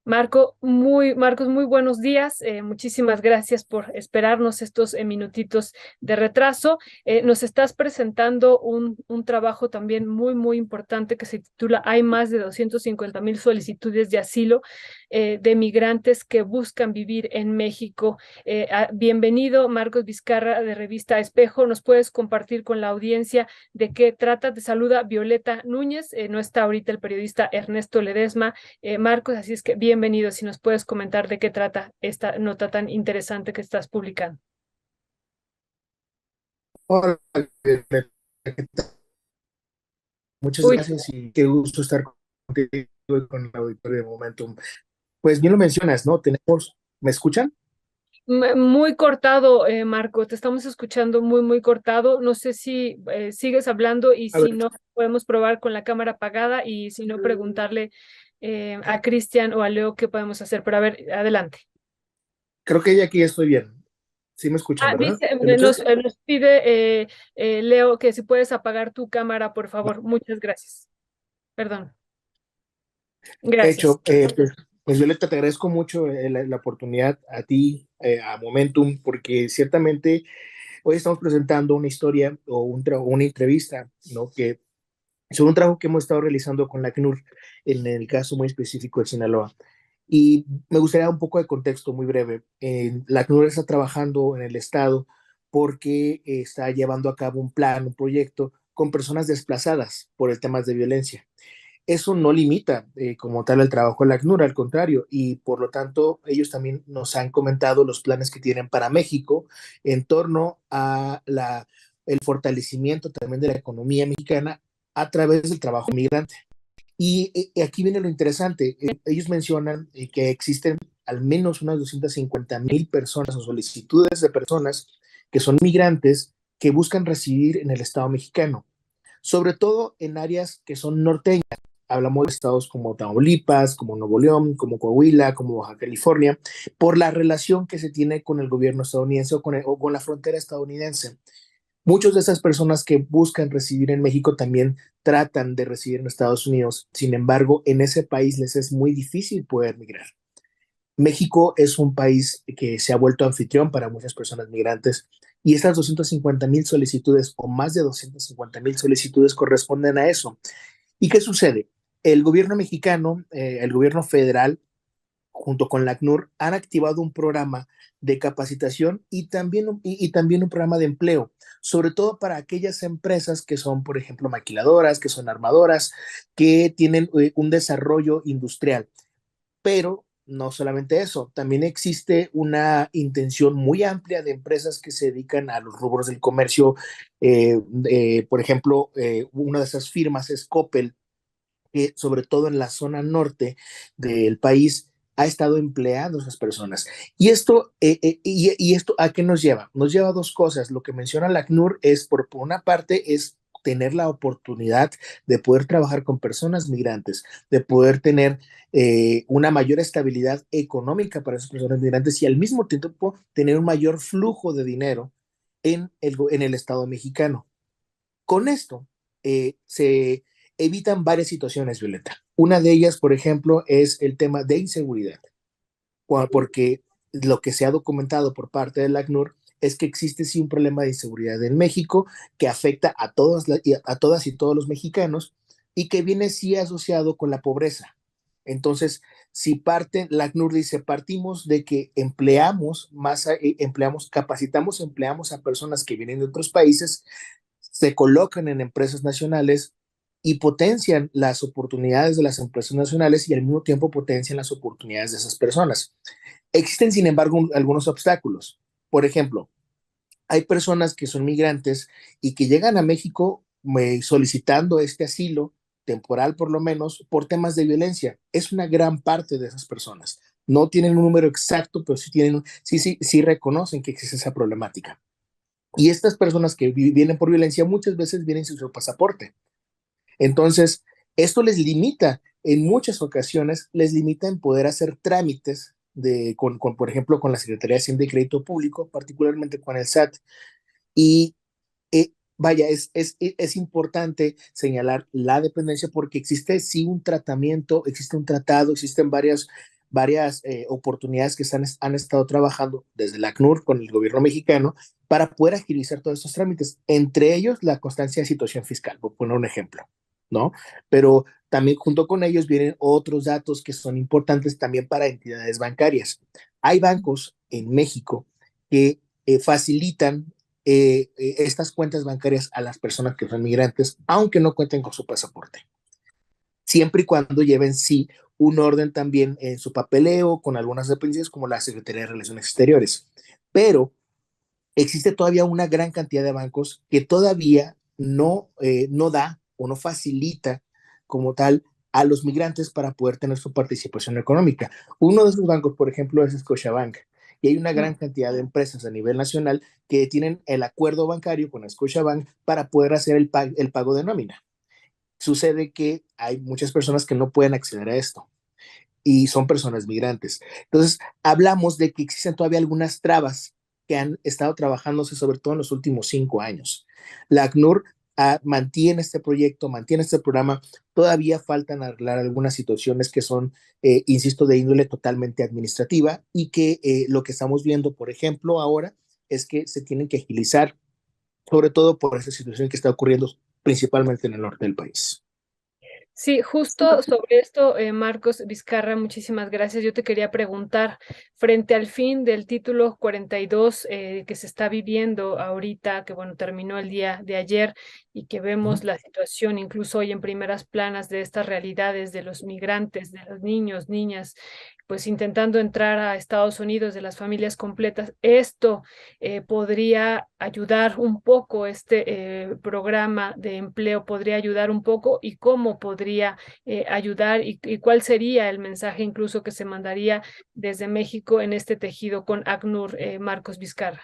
Marcos, muy buenos días. Muchísimas gracias por esperarnos estos minutitos de retraso. Nos estás presentando un trabajo también muy importante que se titula Hay más de 250,000 solicitudes de asilo de migrantes que buscan vivir en México. Bienvenido, Marcos Vizcarra, de Revista Espejo. ¿Nos puedes compartir con la audiencia de qué trata? Te saluda Violeta Núñez. No está ahorita el periodista Ernesto Ledesma. Marcos, así es que bienvenido, si nos puedes comentar de qué trata esta nota tan interesante que estás publicando. Hola, ¿qué tal? Muchas Uy, gracias y qué gusto estar contigo y con el auditorio de Momentum. Pues bien lo mencionas, ¿no? ¿Me escuchan? muy cortado, Marco, te estamos escuchando muy cortado. No sé si sigues hablando y A si ver, no, podemos probar con la cámara apagada y si no, preguntarle a Cristian o a Leo qué podemos hacer. Pero a ver, adelante. creo que ya aquí estoy bien. Sí me escuchan, Ah, ¿verdad? dice, Violeta. nos pide Leo que si puedes apagar tu cámara, por Va, favor. Muchas gracias. Perdón. Gracias. hecho, pues Violeta, te agradezco mucho la oportunidad a ti, a Momentum, porque ciertamente hoy estamos presentando una historia o una entrevista, ¿no? Que sobre un trabajo que hemos estado realizando con la ACNUR, en el caso muy específico de Sinaloa. Y me gustaría un poco de contexto muy breve. La ACNUR está trabajando en el Estado porque está llevando a cabo un plan, un proyecto con personas desplazadas por el tema de violencia. Eso no limita como tal el trabajo de la ACNUR, al contrario, y por lo tanto ellos también nos han comentado los planes que tienen para México en torno a el fortalecimiento también de la economía mexicana a través del trabajo migrante. Y aquí viene lo interesante. Ellos mencionan que existen al menos unas 250,000 personas o solicitudes de personas que son migrantes que buscan residir en el Estado mexicano, sobre todo en áreas que son norteñas. Hablamos de estados como Tamaulipas, como Nuevo León, como Coahuila, como Baja California, por la relación que se tiene con el gobierno estadounidense o con la frontera estadounidense. Muchas de esas personas que buscan residir en México también tratan de residir en Estados Unidos. Sin embargo, en ese país les es muy difícil poder migrar. México es un país que se ha vuelto anfitrión para muchas personas migrantes y estas 250,000 solicitudes o más de 250,000 solicitudes corresponden a eso. ¿Y qué sucede? El gobierno mexicano, el gobierno federal, junto con la ACNUR, han activado un programa de capacitación y también un programa de empleo, sobre todo para aquellas empresas que son, por ejemplo, maquiladoras, que son armadoras, que tienen un desarrollo industrial. Pero no solamente eso, también existe una intención muy amplia de empresas que se dedican a los rubros del comercio. Por ejemplo, una de esas firmas es Coppel, que sobre todo en la zona norte del país ha estado empleando a esas personas. Y esto ¿a qué nos lleva? Nos lleva a dos cosas. Lo que menciona la ACNUR es, por una parte, es tener la oportunidad de poder trabajar con personas migrantes, de poder tener una mayor estabilidad económica para esas personas migrantes y al mismo tiempo tener un mayor flujo de dinero en el Estado mexicano. Con esto se evitan varias situaciones, Violeta. Una de ellas, por ejemplo, es el tema de inseguridad, porque lo que se ha documentado por parte del ACNUR es que existe sí un problema de inseguridad en México que afecta a todas y todos los mexicanos y que viene sí asociado con la pobreza. Entonces, si la ACNUR dice, partimos de que capacitamos, empleamos a personas que vienen de otros países, se colocan en empresas nacionales y potencian las oportunidades de las empresas nacionales y al mismo tiempo potencian las oportunidades de esas personas. Existen, sin embargo, algunos obstáculos. Por ejemplo, hay personas que son migrantes y que llegan a México solicitando este asilo temporal, por lo menos, por temas de violencia. Es una gran parte de esas personas. No tienen un número exacto, pero sí reconocen que existe esa problemática. Y estas personas que vienen por violencia muchas veces vienen sin su pasaporte. Entonces, esto les limita, en muchas ocasiones, les limita en poder hacer trámites por ejemplo, con la Secretaría de Hacienda y Crédito Público, particularmente con el SAT. Y vaya, es importante señalar la dependencia porque existe sí un tratamiento, existe un tratado, existen varias oportunidades que han estado trabajando desde la ACNUR con el gobierno mexicano para poder agilizar todos estos trámites, entre ellos la constancia de situación fiscal, por poner un ejemplo, ¿no? Pero también junto con ellos vienen otros datos que son importantes también para entidades bancarias. Hay bancos en México que facilitan estas cuentas bancarias a las personas que son migrantes, aunque no cuenten con su pasaporte, siempre y cuando lleven sí un orden también en su papeleo con algunas dependencias como la Secretaría de Relaciones Exteriores. Pero existe todavía una gran cantidad de bancos que todavía no da o no facilita como tal a los migrantes para poder tener su participación económica. Uno de esos bancos, por ejemplo, es Scotiabank. Y hay una gran cantidad de empresas a nivel nacional que tienen el acuerdo bancario con Scotiabank para poder hacer el pago de nómina. Sucede que hay muchas personas que no pueden acceder a esto y son personas migrantes. Entonces, hablamos de que existen todavía algunas trabas que han estado trabajándose sobre todo en los últimos 5 años. La ACNUR mantiene este proyecto, mantiene este programa. Todavía faltan arreglar algunas situaciones que son, insisto, de índole totalmente administrativa y que lo que estamos viendo, por ejemplo, ahora es que se tienen que agilizar, sobre todo por esa situación que está ocurriendo principalmente en el norte del país. Sí, justo sobre esto, Marcos Vizcarra, muchísimas gracias. Yo te quería preguntar, frente al fin del título 42 que se está viviendo ahorita, que bueno, terminó el día de ayer y que vemos la situación incluso hoy en primeras planas de estas realidades de los migrantes, de los niños, niñas, pues intentando entrar a Estados Unidos, de las familias completas. Esto podría ayudar un poco, este programa de empleo podría ayudar un poco y cómo podría ayudar y cuál sería el mensaje incluso que se mandaría desde México en este tejido con ACNUR, Marcos Vizcarra.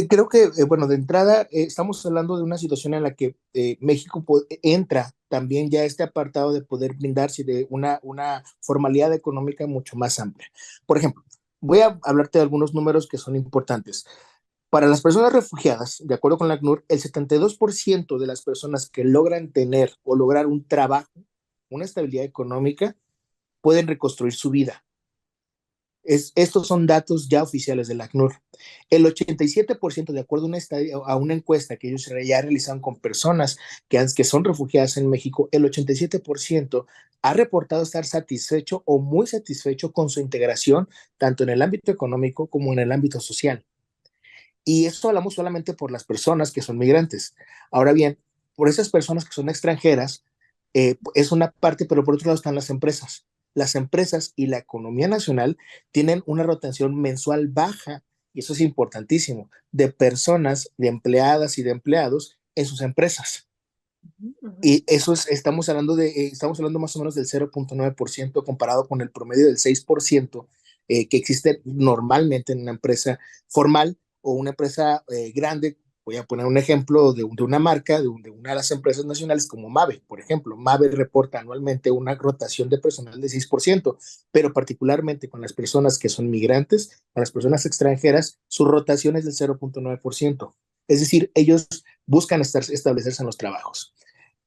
Creo que, bueno, de entrada estamos hablando de una situación en la que México entra también ya este apartado de poder brindarse de una formalidad económica mucho más amplia. Por ejemplo, voy a hablarte de algunos números que son importantes. Para las personas refugiadas, de acuerdo con la ACNUR, el 72% de las personas que logran tener o lograr un trabajo, una estabilidad económica, pueden reconstruir su vida. Estos son datos ya oficiales del ACNUR. El 87%, de acuerdo a una encuesta que ellos ya realizaron con personas que son refugiadas en México, el 87% ha reportado estar satisfecho o muy satisfecho con su integración, tanto en el ámbito económico como en el ámbito social. Y esto hablamos solamente por las personas que son migrantes. Ahora bien, por esas personas que son extranjeras, es una parte, pero por otro lado están las empresas. Las empresas y la economía nacional tienen una rotación mensual baja, y eso es importantísimo, de personas, de empleadas y de empleados en sus empresas. Y eso es, estamos hablando más o menos del 0.9% comparado con el promedio del 6% que existe normalmente en una empresa formal o una empresa grande. Voy a poner un ejemplo de una marca, de una de las empresas nacionales como Mave, por ejemplo. Mave reporta anualmente una rotación de personal de 6%, pero particularmente con las personas que son migrantes, con las personas extranjeras, su rotación es del 0.9%. Es decir, ellos buscan establecerse en los trabajos.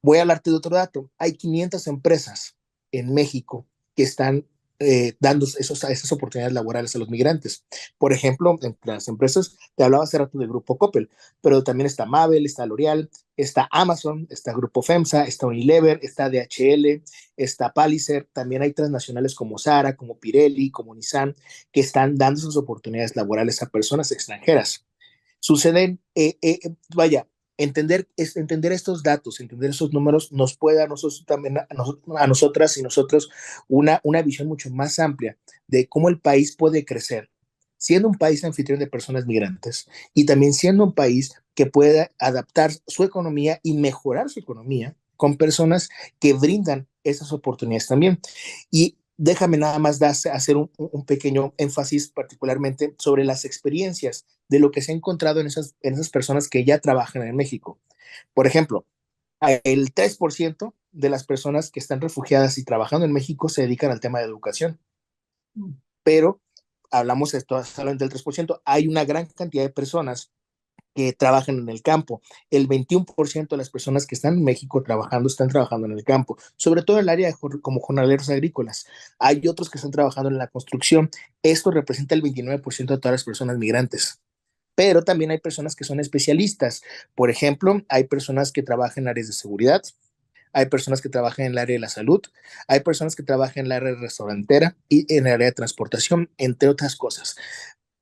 Voy a hablarte de otro dato. Hay 500 empresas en México que están dando esas oportunidades laborales a los migrantes. Por ejemplo, entre las empresas, te hablaba hace rato del grupo Coppel, pero también está Mabel, está L'Oreal, está Amazon, está Grupo FEMSA, está Unilever, está DHL, está Palliser. También hay transnacionales como Zara, como Pirelli, como Nissan, que están dando esas oportunidades laborales a personas extranjeras. Suceden, vaya, entender estos datos, entender estos números nos puede dar nosotros también a nosotras y nosotros una visión mucho más amplia de cómo el país puede crecer, siendo un país anfitrión de personas migrantes y también siendo un país que pueda adaptar su economía y mejorar su economía con personas que brindan esas oportunidades también. Y déjame nada más hacer un pequeño énfasis particularmente sobre las experiencias de lo que se ha encontrado en esas personas que ya trabajan en México. Por ejemplo, el 3% de las personas que están refugiadas y trabajando en México se dedican al tema de educación, pero hablamos esto solamente del 3%. Hay una gran cantidad de personas que trabajan en el campo. El 21% de las personas que están en México trabajando están trabajando en el campo, sobre todo en el área como jornaleros agrícolas. Hay otros que están trabajando en la construcción. Esto representa el 29% de todas las personas migrantes. Pero también hay personas que son especialistas. Por ejemplo, hay personas que trabajan en áreas de seguridad, hay personas que trabajan en el área de la salud, hay personas que trabajan en el área restaurantera y en el área de transportación, entre otras cosas.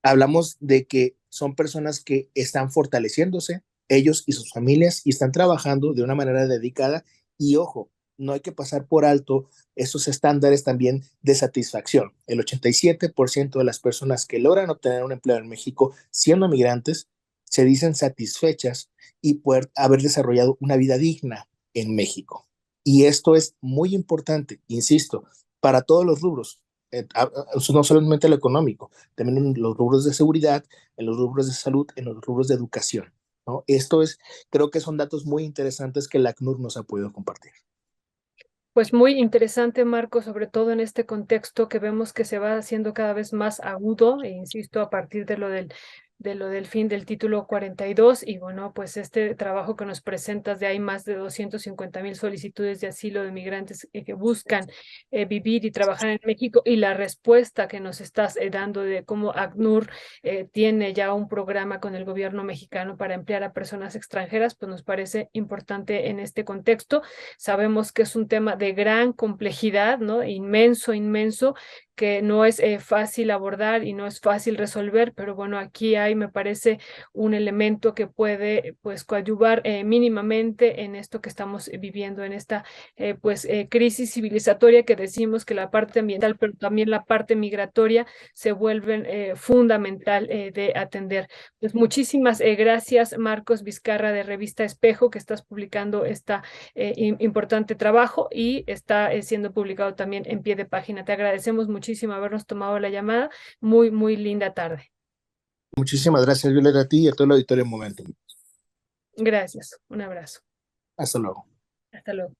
Hablamos de que son personas que están fortaleciéndose, ellos y sus familias, y están trabajando de una manera dedicada. Y ojo, no hay que pasar por alto esos estándares también de satisfacción. El 87% de las personas que logran obtener un empleo en México siendo migrantes se dicen satisfechas y poder haber desarrollado una vida digna en México. Y esto es muy importante, insisto, para todos los rubros, no solamente lo económico, también en los rubros de seguridad, en los rubros de salud, en los rubros de educación, ¿no? Esto es, creo que son datos muy interesantes que la ACNUR nos ha podido compartir. Pues muy interesante, Marco, sobre todo en este contexto que vemos que se va haciendo cada vez más agudo, e insisto, a partir de lo del fin del título 42. Y bueno, pues este trabajo que nos presentas de hay más de 250,000 solicitudes de asilo de migrantes que buscan vivir y trabajar en México, y la respuesta que nos estás dando de cómo ACNUR tiene ya un programa con el gobierno mexicano para emplear a personas extranjeras, pues nos parece importante en este contexto. Sabemos que es un tema de gran complejidad, ¿no? Inmenso, inmenso, que no es fácil abordar y no es fácil resolver, pero bueno, aquí hay, me parece, un elemento que puede, pues, coadyuvar mínimamente en esto que estamos viviendo, en esta, crisis civilizatoria, que decimos que la parte ambiental, pero también la parte migratoria se vuelven fundamental de atender. Pues muchísimas gracias, Marcos Vizcarra, de Revista Espejo, que estás publicando esta importante trabajo, y está siendo publicado también en pie de página. Te agradecemos muchísimo habernos tomado la llamada. Muy, muy linda tarde. Muchísimas gracias, Violeta, a ti y a todo el auditorio en Momento. Gracias. Un abrazo. Hasta luego. Hasta luego.